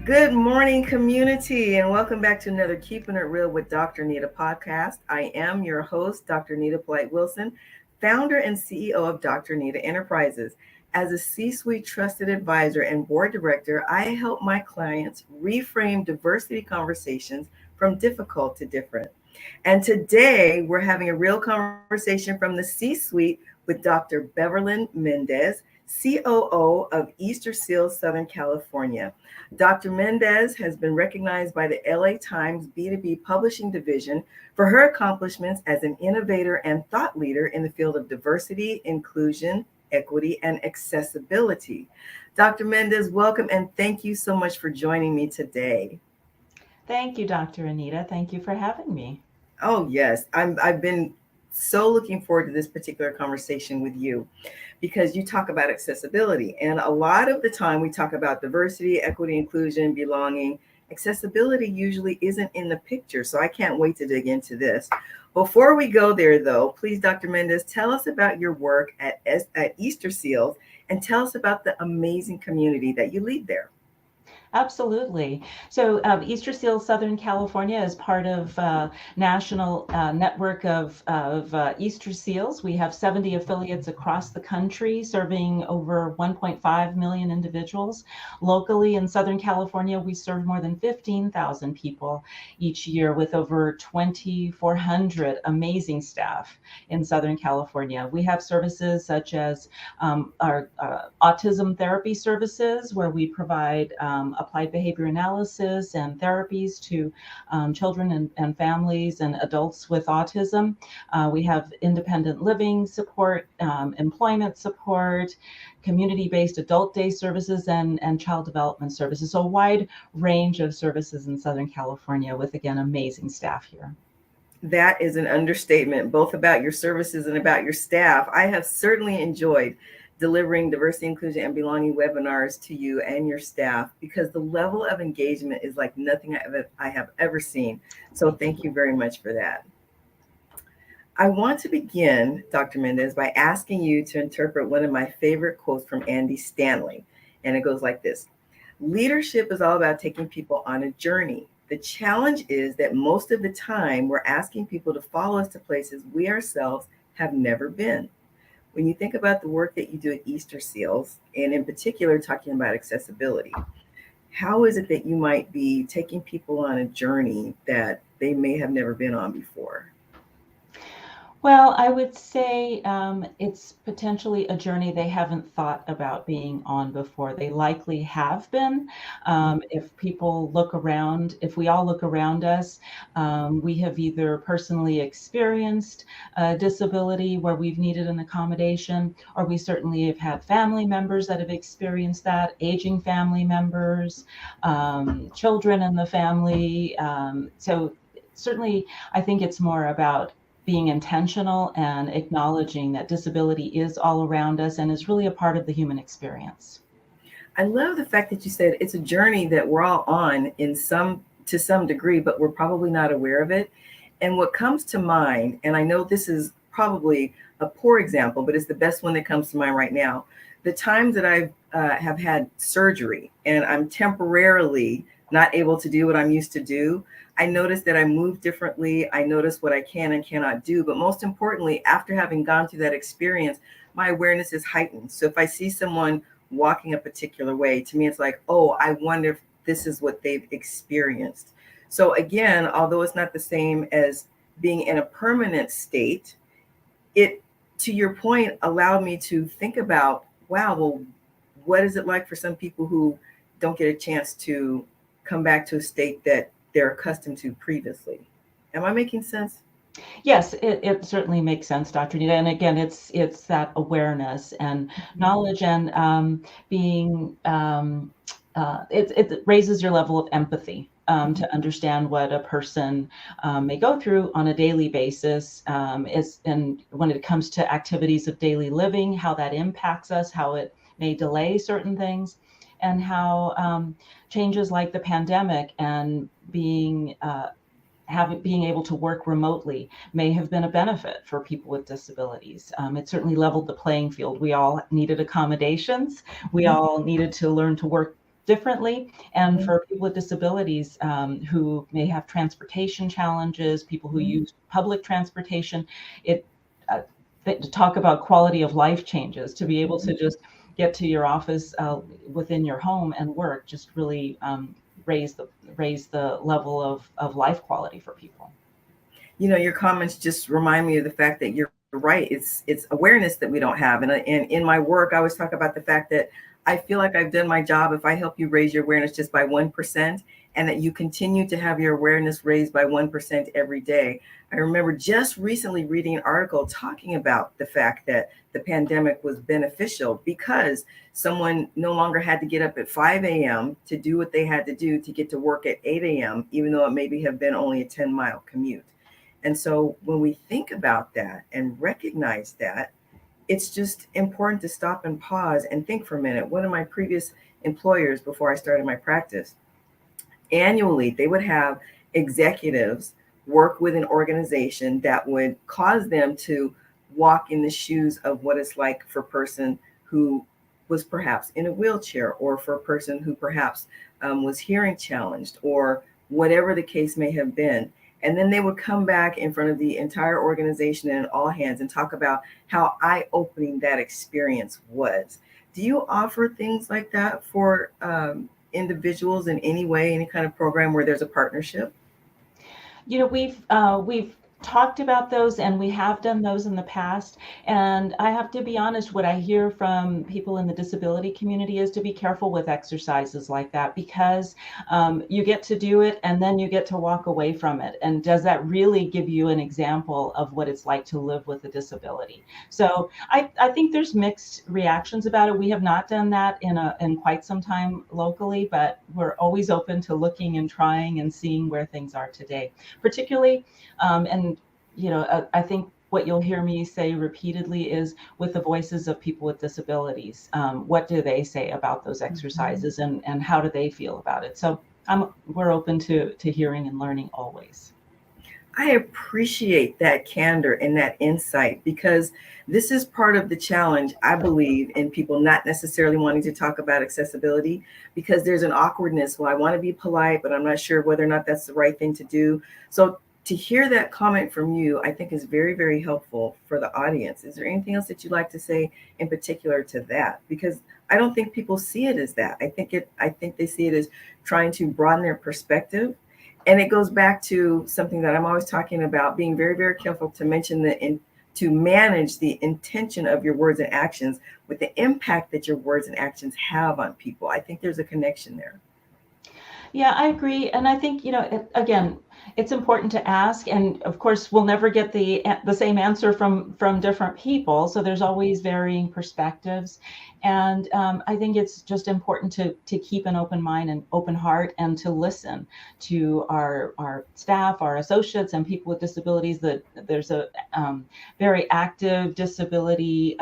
Good morning, community, and welcome back to another Keeping It Real with Dr. Nita podcast. I am your host, Dr. Nita Blight Wilson, founder and CEO of Dr. Nita Enterprises. As a C suite trusted advisor and board director, I help my clients reframe diversity conversations from difficult to different. And today we're having a real conversation from the C suite with Dr. Beverlyn Mendez, COO of Easterseals Southern California. Dr. Mendez has been recognized by the LA Times B2B Publishing Division for her accomplishments as an innovator and thought leader in the field of diversity, inclusion, equity, and accessibility. Dr. Mendez, welcome and thank you so much for joining me today. Thank you, Dr. Anita. Thank you for having me. Oh, yes. I've been so looking forward to this particular conversation with you because you talk about accessibility. And a lot of the time we talk about diversity, equity, inclusion, belonging. Accessibility usually isn't in the picture. So I can't wait to dig into this. Before we go there, though, please, Dr. Mendez, tell us about your work at Easter Seals and tell us about the amazing community that you lead there. Absolutely. So Easterseals Southern California is part of national network of Easter Seals. We have 70 affiliates across the country serving over 1.5 million individuals. Locally in Southern California, we serve more than 15,000 people each year with over 2,400 amazing staff in Southern California. We have services such as our autism therapy services where we provide applied behavior analysis and therapies to children and families and adults with autism. We have independent living support, employment support, community-based adult day services, and child development services. So a wide range of services in Southern California with, again, amazing staff here. That is an understatement, both about your services and about your staff. I have certainly enjoyed delivering diversity, inclusion, and belonging webinars to you and your staff because the level of engagement is like nothing I have ever seen. So thank you very much for that. I want to begin, Dr. Mendez, by asking you to interpret one of my favorite quotes from Andy Stanley. And it goes like this: leadership is all about taking people on a journey. The challenge is that most of the time we're asking people to follow us to places we ourselves have never been. When you think about the work that you do at Easterseals, and in particular talking about accessibility, how is it that you might be taking people on a journey that they may have never been on before? Well, I would say it's potentially a journey they haven't thought about being on before. They likely have been. If people look around, if we all look around us, we have either personally experienced a disability where we've needed an accommodation, or we certainly have had family members that have experienced that, aging family members, children in the family. So certainly, I think it's more about being intentional and acknowledging that disability is all around us and is really a part of the human experience. I love the fact that you said it's a journey that we're all on to some degree, but we're probably not aware of it. And what comes to mind, and I know this is probably a poor example, but it's the best one that comes to mind right now. The times that I have had surgery and I'm temporarily not able to do what I'm used to do, I notice that I move differently. I notice what I can and cannot do. But most importantly, after having gone through that experience, my awareness is heightened. So if I see someone walking a particular way, to me, it's like, oh, I wonder if this is what they've experienced. So again, although it's not the same as being in a permanent state, it, to your point, allowed me to think about, wow, well, what is it like for some people who don't get a chance to come back to a state that they're accustomed to previously? Am I making sense? Yes, it certainly makes sense, Dr. Nita. And again, it's that awareness and knowledge and being it raises your level of empathy to understand what a person may go through on a daily basis. And when it comes to activities of daily living, how that impacts us, how it may delay certain things, and how changes like the pandemic and being able to work remotely may have been a benefit for people with disabilities. It certainly leveled the playing field. We all needed accommodations. We all needed to learn to work differently. And for people with disabilities who may have transportation challenges, people who use public transportation, it to talk about quality of life changes, to be able to just get to your office within your home and work, just really raise the level of life quality for people. You know, your comments just remind me of the fact that you're right. It's awareness that we don't have. And in my work, I always talk about the fact that I feel like I've done my job if I help you raise your awareness just by 1%, and that you continue to have your awareness raised by 1% every day. I remember just recently reading an article talking about the fact that the pandemic was beneficial because someone no longer had to get up at 5 a.m. to do what they had to do to get to work at 8 a.m., even though it maybe have been only a 10-mile commute. And so when we think about that and recognize that, it's just important to stop and pause and think for a minute. One of my previous employers, before I started my practice, annually, they would have executives work with an organization that would cause them to walk in the shoes of what it's like for a person who was perhaps in a wheelchair, or for a person who perhaps was hearing challenged, or whatever the case may have been. And then they would come back in front of the entire organization and all hands and talk about how eye-opening that experience was. Do you offer things like that for individuals in any way, any kind of program where there's a partnership? You know, we've talked about those, and we have done those in the past. And I have to be honest, what I hear from people in the disability community is to be careful with exercises like that, because you get to do it and then you get to walk away from it. And does that really give you an example of what it's like to live with a disability? So I think there's mixed reactions about it. We have not done that in quite some time locally, but we're always open to looking and trying and seeing where things are today, particularly and you know, I think what you'll hear me say repeatedly is with the voices of people with disabilities. What do they say about those exercises, and how do they feel about it? So we're open to hearing and learning always. I appreciate that candor and that insight, because this is part of the challenge, I believe, in people not necessarily wanting to talk about accessibility, because there's an awkwardness. Well, I want to be polite, but I'm not sure whether or not that's the right thing to do. So to hear that comment from you, I think is very, very helpful for the audience. Is there anything else that you'd like to say in particular to that? Because I don't think people see it as that. I think they see it as trying to broaden their perspective. And it goes back to something that I'm always talking about, being very, very careful to mention to manage the intention of your words and actions with the impact that your words and actions have on people. I think there's a connection there. Yeah, I agree. And I think, you know, again, it's important to ask. And of course, we'll never get the same answer from different people. So there's always varying perspectives. And I think it's just important to keep an open mind and open heart, and to listen to our staff, our associates, and people with disabilities. That there's a very active disability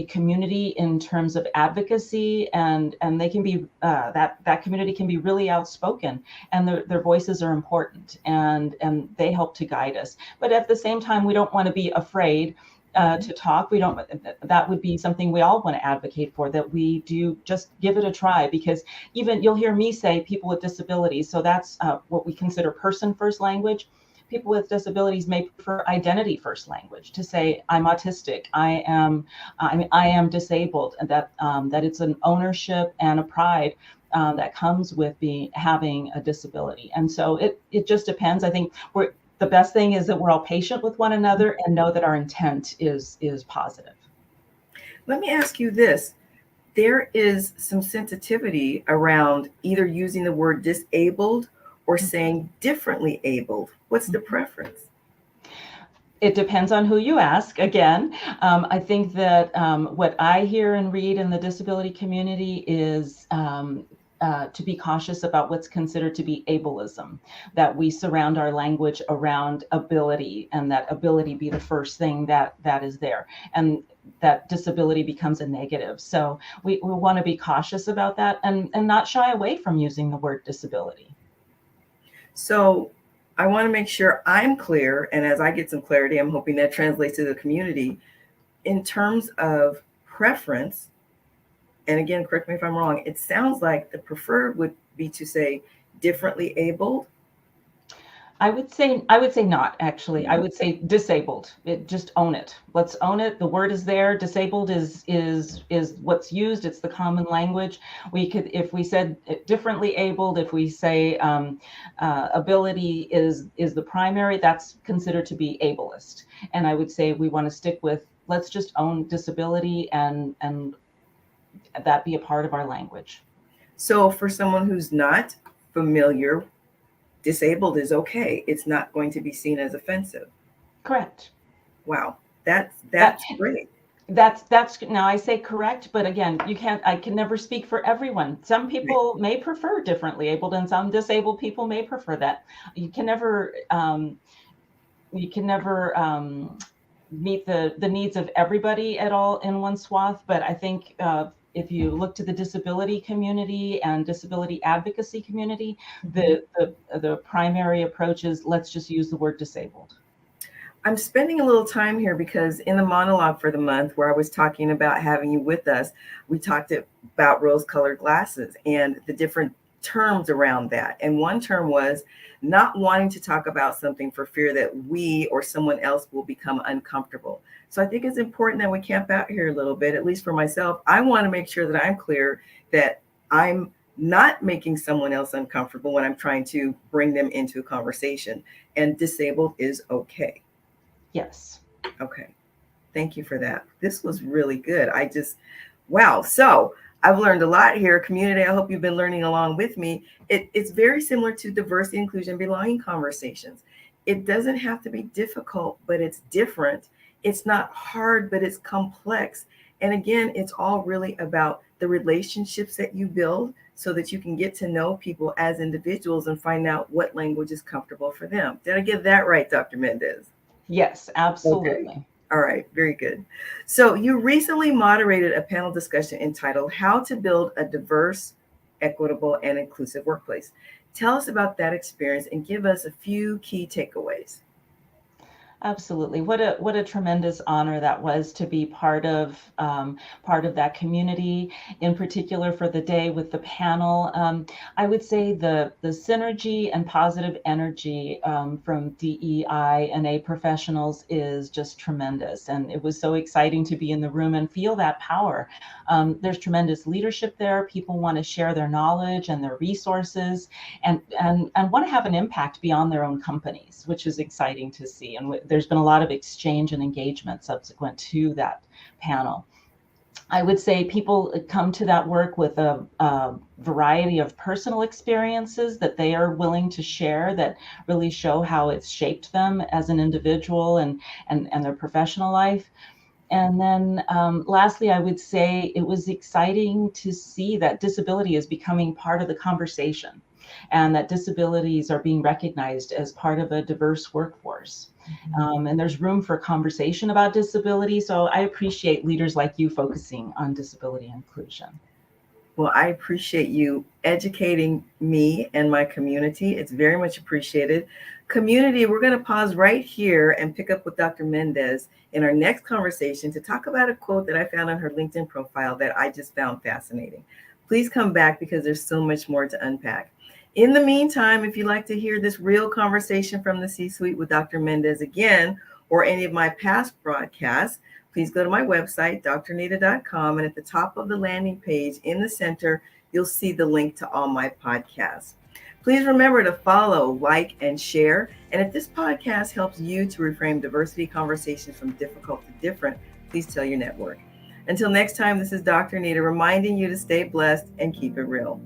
community in terms of advocacy, and they can be that community can be really outspoken, and their voices are important, and they help to guide us. But at the same time, we don't want to be afraid to talk. We don't. That would be something we all want to advocate for, that we do just give it a try, because even you'll hear me say people with disabilities. So that's what we consider person first language. People with disabilities may prefer identity first language, to say I'm autistic, I am disabled, and that it's an ownership and a pride that comes with having a disability. And so it just depends. I think the best thing is that we're all patient with one another and know that our intent is positive. Let me ask you this. There is some sensitivity around either using the word disabled or saying differently abled. What's the preference? It depends on who you ask. Again, I think that what I hear and read in the disability community is to be cautious about what's considered to be ableism, that we surround our language around ability, and that ability be the first thing that is there, and that disability becomes a negative. So we want to be cautious about that, and not shy away from using the word disability. So I want to make sure I'm clear, and as I get some clarity, I'm hoping that translates to the community in terms of preference and again, correct me if I'm wrong, it sounds like the preferred would be to say differently abled. I would say not actually. I would say disabled. Just own it. Let's own it. The word is there. Disabled is what's used. It's the common language. We could, if we said differently abled, if we say ability is the primary, that's considered to be ableist. And I would say we want to stick with, let's just own disability and that be a part of our language. So for someone who's not familiar, disabled is okay. It's not going to be seen as offensive. Correct. Wow. That's great. That's now I say correct, but again, I can never speak for everyone. Some people may prefer differently abled and some disabled people may prefer that. You can never meet the needs of everybody at all in one swath, but I think if you look to the disability community and disability advocacy community, the primary approach is, let's just use the word disabled. I'm spending a little time here because in the monologue for the month where I was talking about having you with us, we talked about rose-colored glasses and the different terms around that. And one term was not wanting to talk about something for fear that we or someone else will become uncomfortable. So I think it's important that we camp out here a little bit, at least for myself. I want to make sure that I'm clear that I'm not making someone else uncomfortable when I'm trying to bring them into a conversation. And disabled is okay. Yes. Okay. Thank you for that. This was really good. Wow. So I've learned a lot here. Community, I hope you've been learning along with me. It's very similar to diversity, inclusion, belonging conversations. It doesn't have to be difficult, but it's different. It's not hard, but it's complex. And again, it's all really about the relationships that you build so that you can get to know people as individuals and find out what language is comfortable for them. Did I get that right, Dr. Mendez? Yes, absolutely. Okay. All right, very good. So you recently moderated a panel discussion entitled How to Build a Diverse, Equitable, and Inclusive Workplace. Tell us about that experience and give us a few key takeaways. Absolutely. What a tremendous honor that was to be part of that community, in particular for the day with the panel. I would say the synergy and positive energy from DEI and A professionals is just tremendous. And it was so exciting to be in the room and feel that power. There's tremendous leadership there. People want to share their knowledge and their resources and want to have an impact beyond their own companies, which is exciting to see. And there's been a lot of exchange and engagement subsequent to that panel. I would say people come to that work with a variety of personal experiences that they are willing to share that really show how it's shaped them as an individual and their professional life. And then lastly, I would say it was exciting to see that disability is becoming part of the conversation and that disabilities are being recognized as part of a diverse workforce. And there's room for conversation about disability. So I appreciate leaders like you focusing on disability inclusion. Well, I appreciate you educating me and my community. It's very much appreciated. Community, we're going to pause right here and pick up with Dr. Mendez in our next conversation to talk about a quote that I found on her LinkedIn profile that I just found fascinating. Please come back because there's so much more to unpack. In the meantime, if you'd like to hear this real conversation from the C-suite with Dr. Mendez again, or any of my past broadcasts, please go to my website, drnita.com, and at the top of the landing page in the center, you'll see the link to all my podcasts. Please remember to follow, like, and share. And if this podcast helps you to reframe diversity conversations from difficult to different, please tell your network. Until next time, this is Dr. Nita reminding you to stay blessed and keep it real.